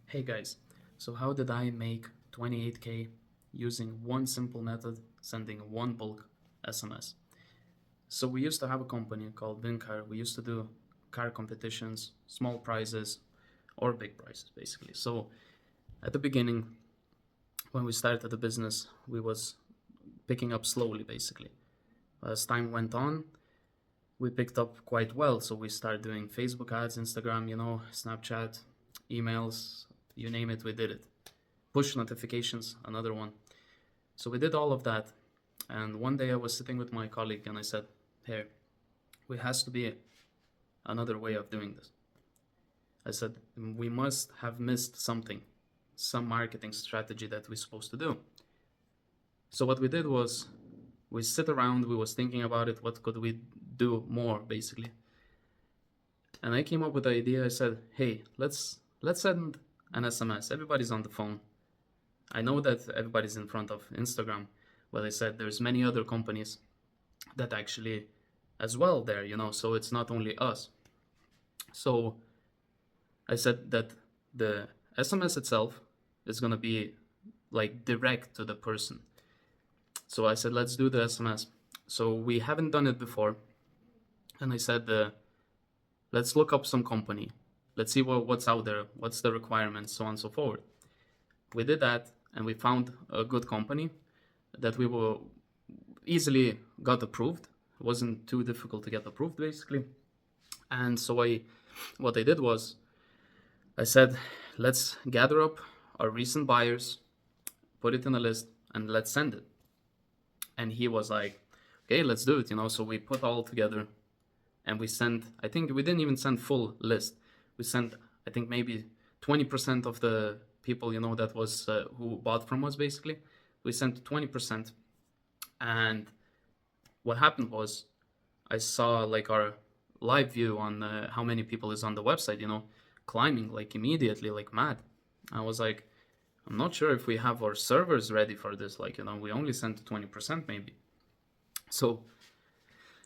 Hey guys, so how did I make 28k using one simple method, sending one bulk SMS? So we used to have a company called Vincar. We used to do car competitions, small prizes or big prizes basically. So at the beginning, when we started the business, we was picking up slowly basically. As time went on, we picked up quite well. So we started doing Facebook ads, Instagram, Snapchat, emails, you name it, we did it. Push notifications, another one. So we did all of that. And one day I was sitting with my colleague and I said, "Hey, there has to be another way of doing this." I said, "We must have missed something, some marketing strategy that we're supposed to do." So what we did was we sit around, we was thinking about it, what could we do more basically. And I came up with the idea. I said, "Hey, let's send an SMS. Everybody's on the phone. I know that everybody's in front of Instagram, but I said there's many other companies that actually as well there, so it's not only us." So I said that the SMS itself is going to be like direct to the person. So I said, let's do the SMS. So we haven't done it before. And I said, let's look up some company. Let's see what's out there, what's the requirements, so on and so forth. We did that and we found a good company that we were easily got approved. It wasn't too difficult to get approved basically. And so what I did was I said, let's gather up our recent buyers, put it in a list, and let's send it. And he was like, okay, let's do it, So we put all together and we sent, I think we didn't even send full list. We sent, I think maybe 20% of the people, that was who bought from us basically. We sent 20%. And what happened was I saw like our live view on how many people is on the website, climbing like immediately, like mad. I was like, I'm not sure if we have our servers ready for this. Like, we only sent 20% maybe. So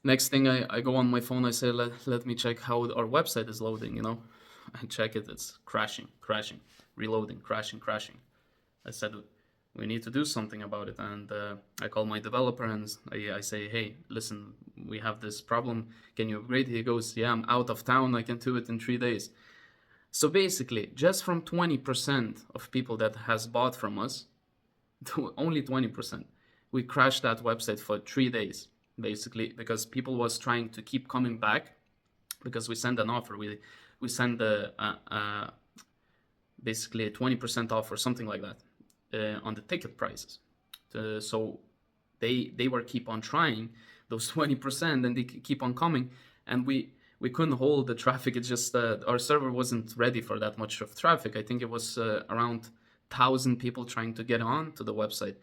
next thing I go on my phone, I say, let me check how our website is loading, I check it, it's crashing, reloading, crashing. I said, we need to do something about it. And I call my developer and I say, hey, listen, we have this problem. Can you upgrade? He goes, yeah, I'm out of town. I can do it in 3 days. So basically, just from 20% of people that has bought from us, to only 20%, we crashed that website for 3 days, basically, because people was trying to keep coming back because we send an offer. We send basically a 20% off or something like that on the ticket prices. So they were keep on trying those 20% and they keep on coming, and we couldn't hold the traffic. It's just our server wasn't ready for that much of traffic. I think it was around 1,000 people trying to get on to the website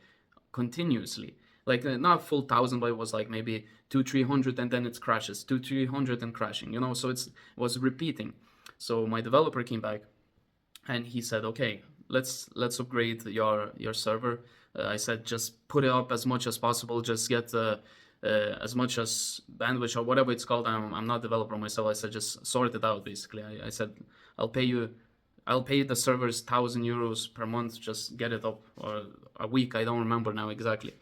continuously. Like not full 1,000, but it was like maybe 200-300 and then it crashes, 200-300 and crashing, so it was repeating. So my developer came back and he said, okay, let's upgrade your server. I said, just put it up as much as possible, just get as much as bandwidth or whatever it's called. I'm not a developer myself. I said, just sort it out basically. I said, I'll pay the servers €1,000 per month, just get it up, or a week, I don't remember now exactly.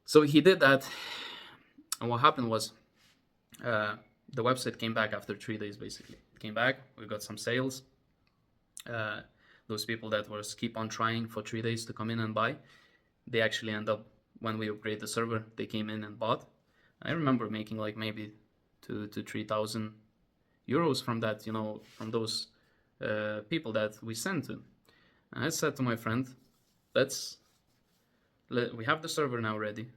So he did that, and what happened was the website came back after 3 days basically. It came back, we got some sales. Those people that was keep on trying for 3 days to come in and buy, they actually end up, when we upgrade the server, they came in and bought. I remember making like maybe 2,000 to 3,000 euros from that, from those people that we sent to. And I said to my friend, we have the server now ready.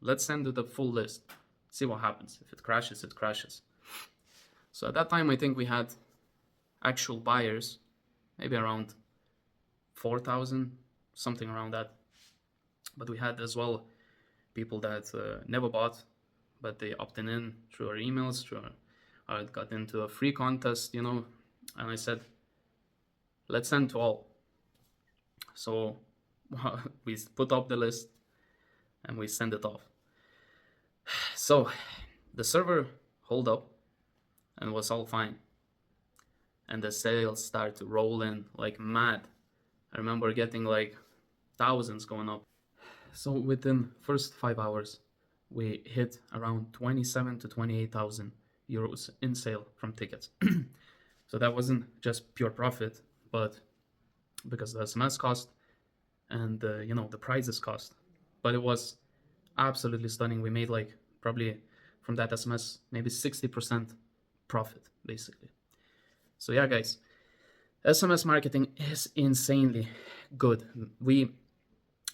Let's send it the full list. See what happens. If it crashes, it crashes. So at that time, I think we had actual buyers, maybe around 4,000, something around that. But we had as well people that never bought, but they opted in through our emails, or got into a free contest, And I said, let's send to all. So we put up the list and we send it off. So the server hold up and was all fine. and the sales start to roll in like mad. I remember getting like thousands going up. So within first 5 hours, we hit around 27 to 28,000 euros in sale from tickets. So that wasn't just pure profit, but because the SMS cost and the prizes cost. But it was absolutely stunning. We made like probably from that SMS maybe 60% profit basically. So yeah, guys, SMS marketing is insanely good. We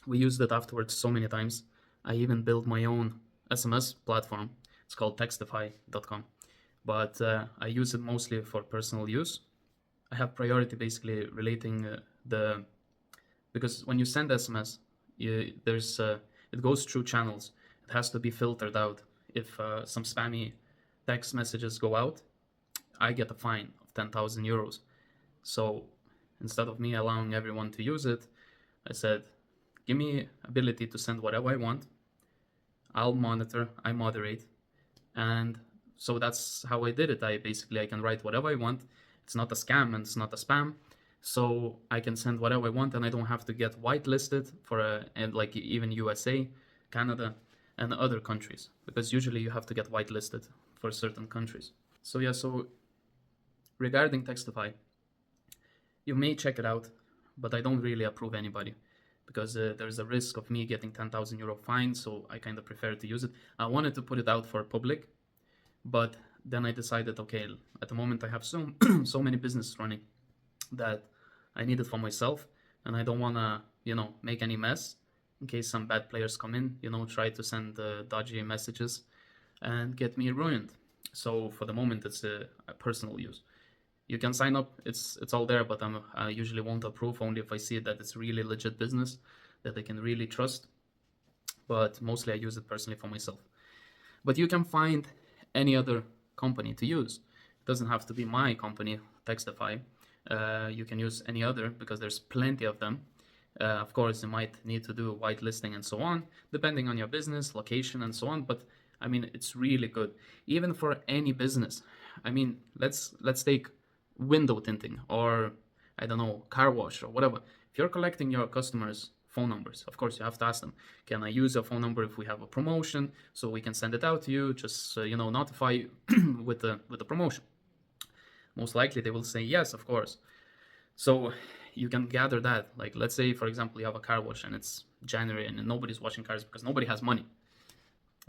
used it afterwards so many times. I even built my own SMS platform. It's called textify.com, but I use it mostly for personal use. I have priority basically relating the because when you send SMS, it goes through channels. It has to be filtered out. If some spammy text messages go out, I get a fine of 10,000 euros. So instead of me allowing everyone to use it, I said, give me ability to send whatever I want. I'll monitor, I moderate, and so that's how I did it. I can write whatever I want. It's not a scam and it's not a spam. So I can send whatever I want, and I don't have to get whitelisted for and like even USA, Canada, and other countries, because usually you have to get whitelisted for certain countries. So yeah, so regarding Textify, you may check it out, but I don't really approve anybody because there's a risk of me getting 10,000 euro fine, so I kind of prefer to use it. I wanted to put it out for public, but then I decided, okay, at the moment I have so so many businesses running that I need it for myself, and I don't want to, make any mess in case some bad players come in, try to send dodgy messages and get me ruined. So for the moment, it's a personal use. You can sign up; it's all there, but I usually won't approve only if I see that it's really legit business that I can really trust. But mostly I use it personally for myself. But you can find any other company to use. It doesn't have to be my company, Textify. You can use any other because there's plenty of them. Of course, you might need to do whitelisting and so on, depending on your business, location, and so on. But I mean, it's really good, even for any business. I mean, let's take window tinting or I don't know, car wash or whatever. If you're collecting your customers' phone numbers, of course you have to ask them, can I use your phone number if we have a promotion so we can send it out to you? Just notify you with the promotion. Most likely they will say yes, of course. So you can gather that. Like, let's say, for example, you have a car wash and it's January and nobody's washing cars because nobody has money.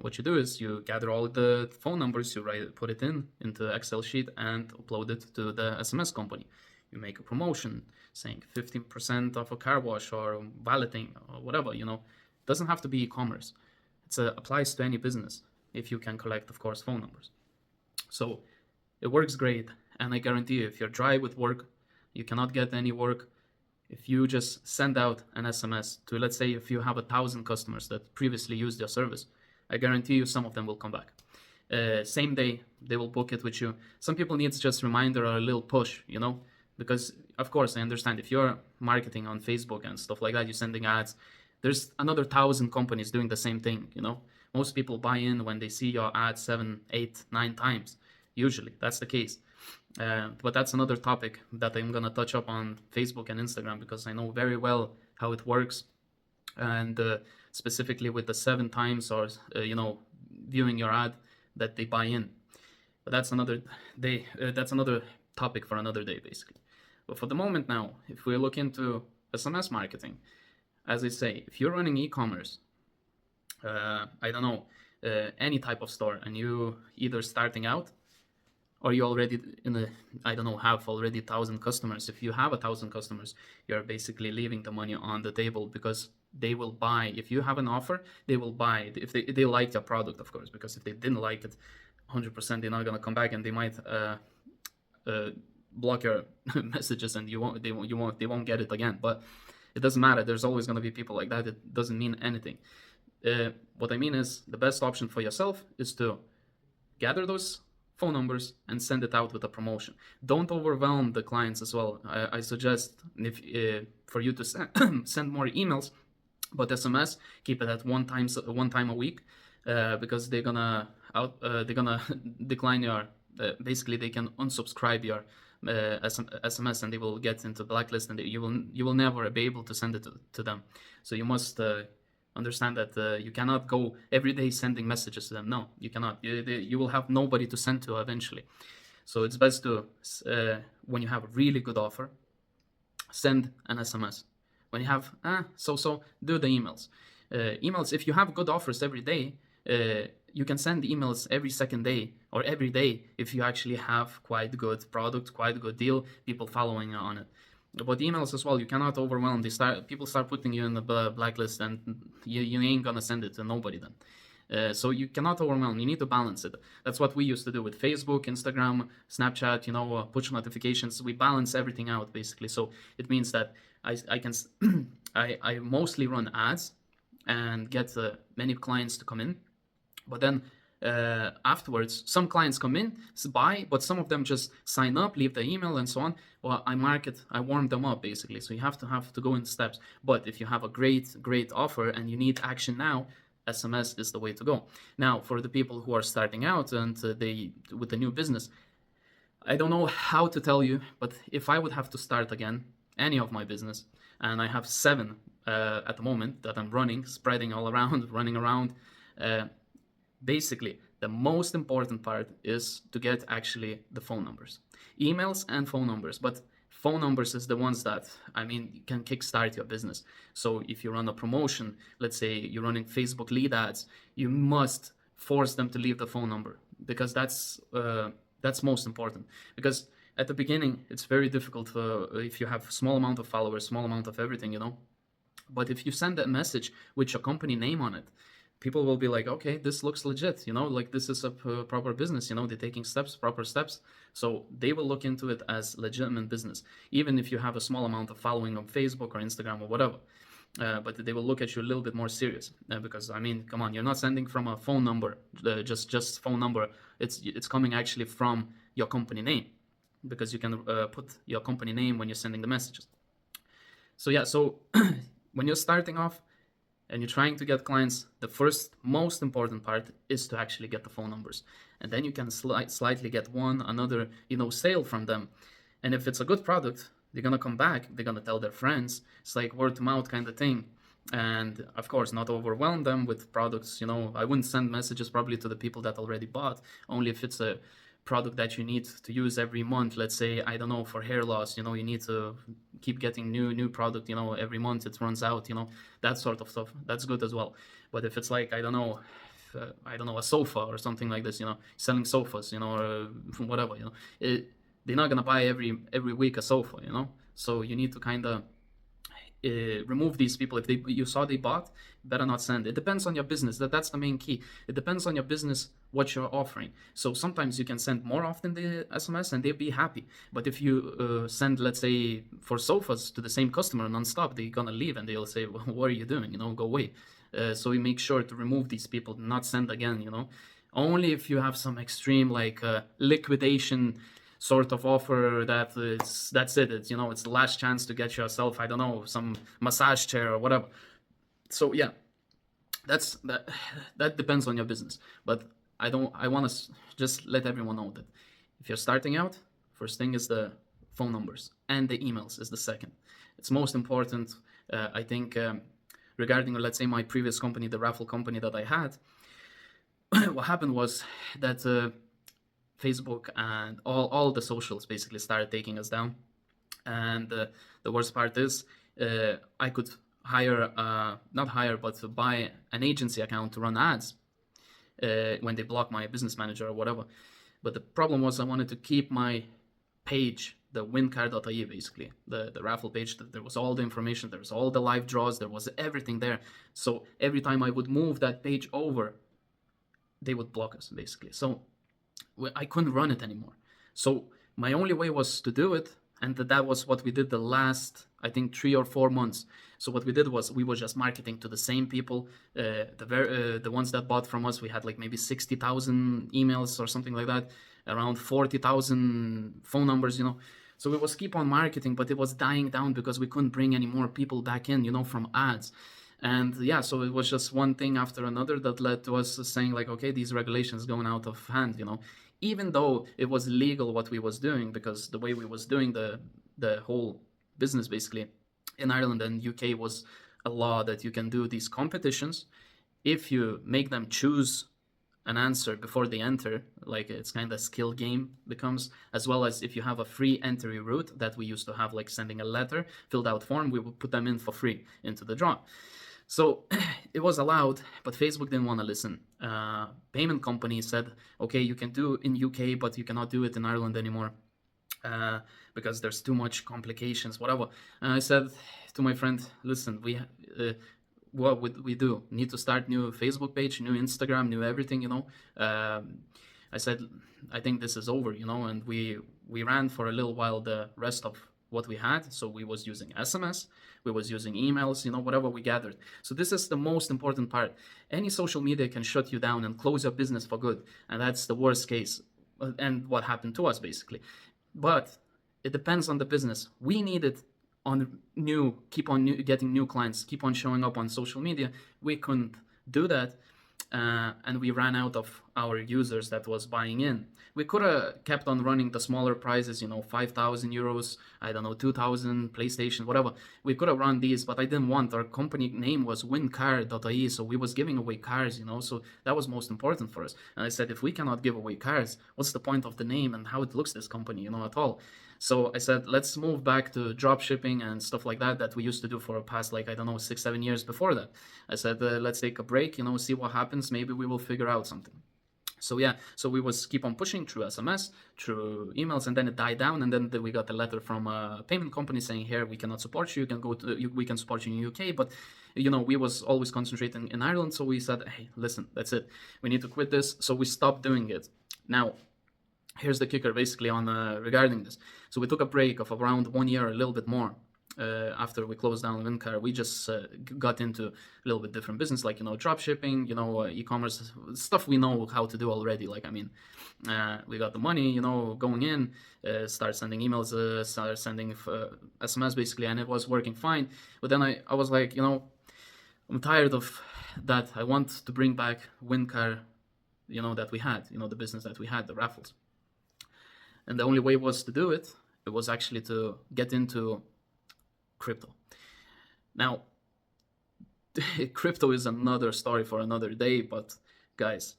What you do is you gather all the phone numbers, you put it into Excel sheet and upload it to the SMS company. You make a promotion saying 15% off a car wash or valeting or whatever, It doesn't have to be e-commerce. It applies to any business if you can collect, of course, phone numbers. So it works great. And I guarantee you, if you're dry with work, you cannot get any work. If you just send out an SMS to, let's say, if you have 1,000 customers that previously used your service, I guarantee you some of them will come back. Same day, they will book it with you. Some people need just a reminder or a little push, because, of course, I understand if you're marketing on Facebook and stuff like that, you're sending ads, there's another 1,000 companies doing the same thing, Most people buy in when they see your ad 7, 8, 9 times. Usually, that's the case. But that's another topic that I'm going to touch up on Facebook and Instagram because I know very well how it works. And specifically with the 7 times or, viewing your ad that they buy in. But that's another day. That's another topic for another day, basically. But for the moment now, if we look into SMS marketing, as I say, if you're running e-commerce, I don't know, any type of store, and you either starting out or you already have already 1,000 customers. If you have 1,000 customers, you're basically leaving the money on the table because they will buy. If you have an offer, they will buy if they like your product, of course, because if they didn't like it 100%, they're not going to come back, and they might block your messages, and they won't get it again. But it doesn't matter. There's always going to be people like that. It doesn't mean anything. What I mean is the best option for yourself is to gather those phone numbers and send it out with a promotion. Don't overwhelm the clients as well. I suggest for you to send more emails, but SMS, keep it at one time a week, because they're gonna decline your. Basically, they can unsubscribe your SMS, and they will get into blacklist, and you will never be able to send it to them. So you must understand that you cannot go every day sending messages to them. No, you cannot. You will have nobody to send to eventually. So it's best to, when you have a really good offer, send an SMS. When you have do the emails. Emails, if you have good offers every day, you can send emails every second day or every day if you actually have quite good product, quite good deal, people following on it. But emails as well, you cannot overwhelm. People start putting you in the blacklist, and you ain't gonna send it to nobody then. So you cannot overwhelm. You need to balance it. That's what we used to do with Facebook, Instagram, Snapchat. Push notifications. We balance everything out basically. So it means that I can I mostly run ads and get many clients to come in, but then afterwards some clients come in, buy, but some of them just sign up, leave the email and so on. Well, I warm them up basically. So you have to go in steps. But if you have a great offer and you need action now, SMS is the way to go. Now, for the people who are starting out and with the new business, I don't know how to tell you, but if I would have to start again any of my business, and I have 7 at the moment that I'm running, spreading all around, running around, basically the most important part is to get actually the phone numbers, emails and phone numbers. But phone numbers is the ones that, can kickstart your business. So if you run a promotion, let's say you're running Facebook lead ads, you must force them to leave the phone number, because that's most important. Because at the beginning, it's very difficult if you have small amount of followers, small amount of everything, But if you send a message with your company name on it, people will be like, okay, this looks legit, like this is a proper business, they're taking proper steps. So they will look into it as legitimate business, even if you have a small amount of following on Facebook or Instagram or whatever. But they will look at you a little bit more serious, because come on, you're not sending from a phone number, just phone number. It's coming actually from your company name, because you can put your company name when you're sending the messages. So yeah, so when you're starting off and you're trying to get clients, the first most important part is to actually get the phone numbers, and then you can slightly get another sale from them. And if it's a good product, they're gonna come back, they're gonna tell their friends. It's like word to mouth kind of thing. And of course, not overwhelm them with products. I wouldn't send messages probably to the people that already bought, only if it's a product that you need to use every month. Let's say, I don't know, for hair loss, you need to keep getting new product, every month it runs out, that sort of stuff. That's good as well. But if it's like, I don't know, a sofa or something like this, selling sofas, or whatever, they're not gonna buy every week a sofa, So you need to kind of remove these people. If you saw they bought, better not send. It depends on your business. That's the main key. It depends on your business what you're offering. So sometimes you can send more often the SMS and they'll be happy. But if you send, let's say, for sofas to the same customer nonstop, they're gonna leave and they'll say, well, what are you doing? Go away. So we make sure to remove these people, not send again. Only if you have some extreme like liquidation sort of offer that's it. It's it's the last chance to get yourself, I don't know, some massage chair or whatever. So yeah, that depends on your business. But I want to just let everyone know that if you're starting out, first thing is the phone numbers, and the emails is the second. It's most important. I think regarding, let's say, my previous company, the raffle company that I had, what happened was that Facebook and all the socials basically started taking us down. And the worst part is I could but buy an agency account to run ads when they block my business manager or whatever. But the problem was I wanted to keep my page, the wincar.ie, basically, the raffle page. There was all the information, there was all the live draws, there was everything there. So every time I would move that page over, they would block us basically. So I couldn't run it anymore. So my only way was to do it, and that was what we did the last, I think, 3 or 4 months. So what we did was we were just marketing to the same people, the ones that bought from us. We had like maybe 60,000 emails or something like that, around 40,000 phone numbers, So we was keep on marketing, but it was dying down because we couldn't bring any more people back in, from ads. And yeah, so it was just one thing after another that led to us saying like, okay, these regulations going out of hand, even though it was legal what we was doing, because the way we was doing the whole business basically in Ireland and UK was a law that you can do these competitions if you make them choose an answer before they enter, like it's kind of skill game becomes, as well as if you have a free entry route that we used to have, like sending a letter, filled out form, we would put them in for free into the draw. So it was allowed, but Facebook didn't want to listen. Payment company said, okay, you can do in UK, but you cannot do it in Ireland anymore because there's too much complications, whatever. And I said to my friend, listen, what would we do? Need to start new Facebook page, new Instagram, new everything, you know. I said, I think this is over, you know, and we ran for a little while the rest of what we had. So we was using SMS, we was using emails, you know, whatever we gathered. So this is the most important part. Any social media can shut you down and close your business for good, and that's the worst case, and what happened to us basically. But it depends on the business. We needed keep on getting new clients, keep on showing up on social media. We couldn't do that, and we ran out of our users that was buying in. We could have kept on running the smaller prizes, you know, 5,000 euros, I don't know, 2,000, PlayStation, whatever. We could have run these, but I didn't want. Our company name was wincar.ie, so we was giving away cars, you know, so that was most important for us. And I said, if we cannot give away cars, what's the point of the name and how it looks, this company, you know, at all? So I said, let's move back to drop shipping and stuff like that we used to do for the past, like, I don't know, 6-7 years before that. I said, let's take a break, you know, see what happens. Maybe we will figure out something. So yeah, so we was keep on pushing through SMS, through emails, and then it died down. And then we got a letter from a payment company saying, here, we cannot support you. You can go to, we can support you in UK. But, you know, we was always concentrating in Ireland. So we said, hey, listen, that's it. We need to quit this. So we stopped doing it. Now, here's the kicker basically on regarding this. So we took a break of around 1 year, a little bit more. After we closed down Wincar, we just got into a little bit different business, like, you know, drop shipping, you know, e-commerce stuff we know how to do already. Like, I mean, we got the money, you know, going in, start sending emails, start sending SMS basically, and it was working fine. But then I was like, you know, I'm tired of that. I want to bring back Wincar, you know, that we had, you know, the business that we had, the raffles. And the only way was to do it, it was actually to get into crypto. Now, crypto is another story for another day, but guys,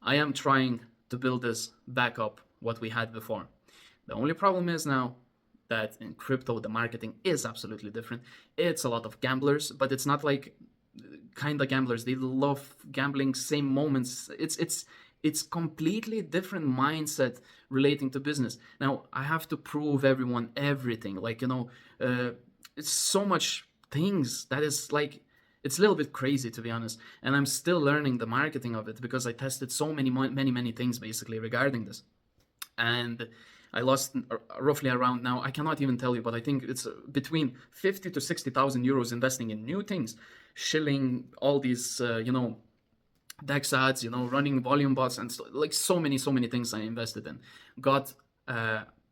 I am trying to build this back up what we had before. The only problem is now that in crypto, the marketing is absolutely different. It's a lot of gamblers, but it's not like kind of gamblers. They love gambling same moments. It's completely different mindset relating to business. Now, I have to prove everyone everything. Like, you know, it's so much things that is like, it's a little bit crazy, to be honest. And I'm still learning the marketing of it because I tested so many things basically regarding this. And I lost roughly around, now I cannot even tell you, but I think it's between 50 to 60,000 euros investing in new things, shilling all these, you know, Dex ads, you know, running volume bots, and like so many things I invested in. Got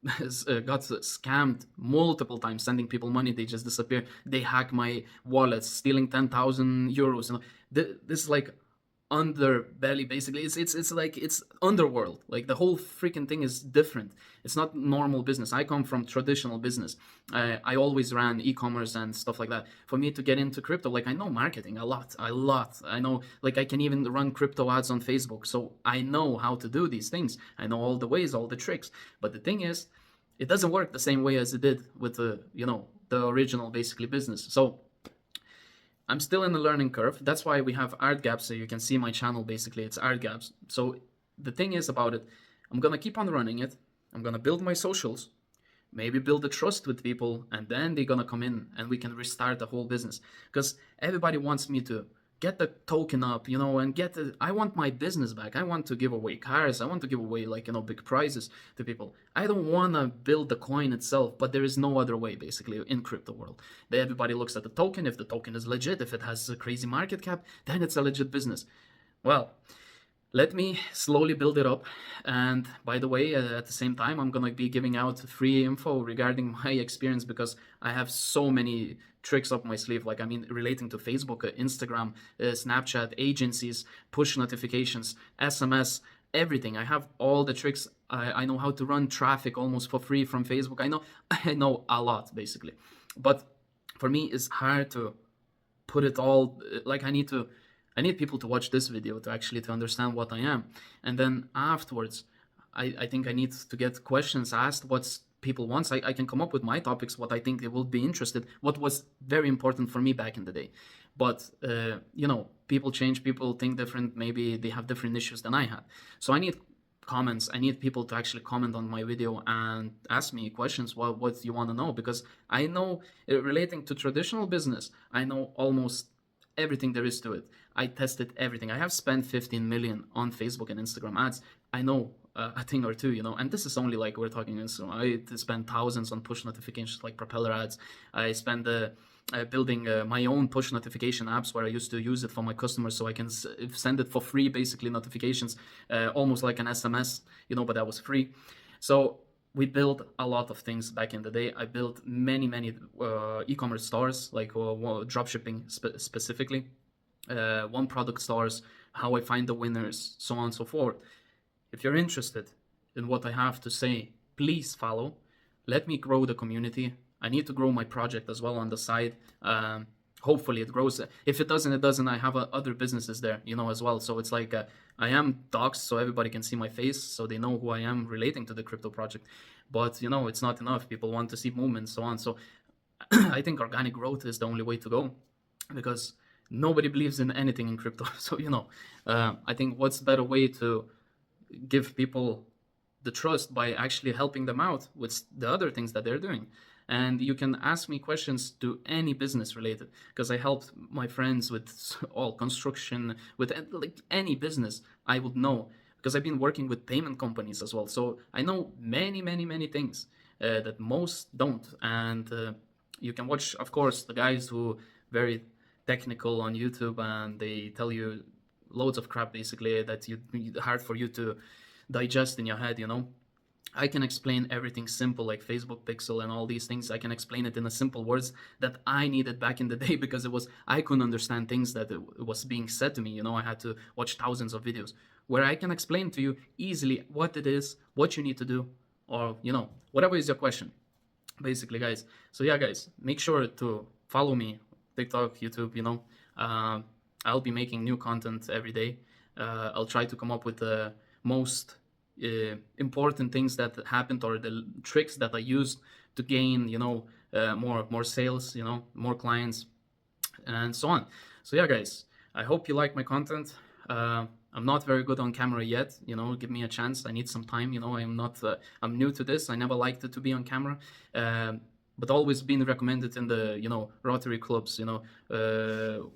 scammed multiple times, sending people money, they just disappear. They hack my wallets, stealing 10,000 euros. You know, this is like underbelly basically. It's like it's underworld. Like the whole freaking thing is different. It's not normal business. I come from traditional business. I always ran e-commerce and stuff like that. For me to get into crypto, like I know marketing a lot. I know, like I can even run crypto ads on Facebook. So I know how to do these things. I know all the ways, all the tricks. But the thing is, it doesn't work the same way as it did with the, you know, the original basically business. So I'm still in the learning curve. That's why we have art gaps. So you can see my channel, basically it's art gaps. So the thing is about it, I'm going to keep on running it. I'm going to build my socials, maybe build a trust with people, and then they're going to come in and we can restart the whole business. Because everybody wants me to get the token up, you know, and I want my business back. I want to give away cars. I want to give away, like, you know, big prizes to people. I don't want to build the coin itself, but there is no other way basically in crypto world. Everybody looks at the token. If the token is legit, if it has a crazy market cap, then it's a legit business. Well, let me slowly build it up. And by the way, at the same time, I'm going to be giving out free info regarding my experience, because I have so many tricks up my sleeve, like, I mean, relating to Facebook, Instagram, Snapchat, agencies, push notifications, SMS, everything. I have all the tricks. I know how to run traffic almost for free from Facebook. I know I know a lot basically, but for me it's hard to put it all. Like I need people to watch this video to actually to understand what I am, and then afterwards I think I need to get questions asked what's people wants. I can come up with my topics, what I think they will be interested, what was very important for me back in the day. But you know, people change, people think different, maybe they have different issues than I had. So I need comments, I need people to actually comment on my video and ask me questions, what you want to know, because I know relating to traditional business, I know almost everything there is to it. I tested everything. I have spent 15 million on Facebook and Instagram ads. I know a thing or two, you know, and this is only like we're talking Instagram. I spend thousands on push notifications like propeller ads. I spend building my own push notification apps where I used to use it for my customers so I can send it for free, basically notifications, almost like an SMS, you know, but that was free. So we built a lot of things back in the day. I built many e-commerce stores, like drop shipping specifically, one product stores, how I find the winners, so on and so forth. If you're interested in what I have to say, please follow. Let me grow the community. I need to grow my project as well on the side. Hopefully it grows. If it doesn't, it doesn't. I have other businesses there, you know, as well. So it's like I am doxxed so everybody can see my face, so they know who I am relating to the crypto project. But, you know, it's not enough. People want to see movement, so on. So I think organic growth is the only way to go, because nobody believes in anything in crypto. So, you know, I think what's better way to give people the trust by actually helping them out with the other things that they're doing. And you can ask me questions to any business related, because I helped my friends with all construction, with like any business I would know, because I've been working with payment companies as well. So I know many things that most don't. And you can watch, of course, the guys who very technical on YouTube, and they tell you loads of crap basically that hard for you to digest in your head, you know. I can explain everything simple, like Facebook pixel and all these things. I can explain it in a simple words that I needed back in the day, because it was I couldn't understand things that it was being said to me, you know. I had to watch thousands of videos where I can explain to you easily what it is, what you need to do, or, you know, whatever is your question basically, guys. So yeah, guys, make sure to follow me, TikTok, YouTube, you know. I'll be making new content every day. I'll try to come up with the most important things that happened, or the tricks that I used to gain, you know, more sales, you know, more clients, and so on. So yeah, guys, I hope you like my content. I'm not very good on camera yet, you know. Give me a chance. I need some time, you know. I'm new to this. I never liked it to be on camera. But always been recommended in the, you know, Rotary clubs, you know,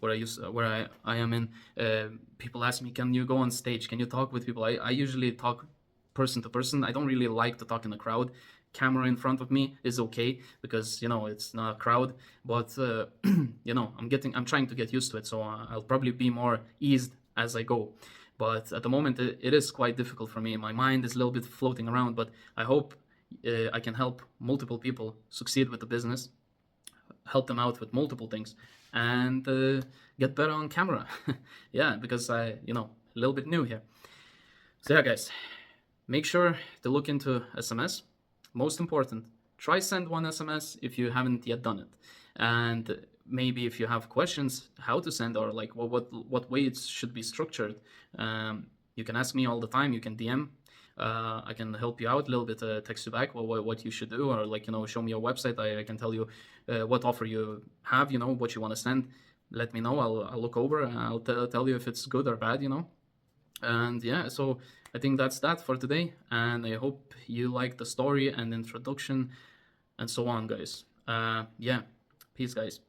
where I am in. People ask me, can you go on stage? Can you talk with people? I usually talk person to person. I don't really like to talk in a crowd. Camera in front of me is okay, because, you know, it's not a crowd. But you know, I'm trying to get used to it, so I'll probably be more eased as I go. But at the moment, it is quite difficult for me. My mind is a little bit floating around, but I hope I can help multiple people succeed with the business, help them out with multiple things, and get better on camera. Yeah, because you know, a little bit new here. So yeah, guys, make sure to look into SMS. Most important, try send one SMS if you haven't yet done it. And maybe if you have questions how to send, or like what way it should be structured, you can ask me all the time. You can DM. I can help you out a little bit, text you back what you should do, or like, you know, show me your website. I can tell you what offer you have, you know, what you want to send. Let me know. I'll look over and I'll tell you if it's good or bad, you know. And yeah, so I think that's that for today, and I hope you like the story and introduction and so on, guys. Yeah, peace, guys.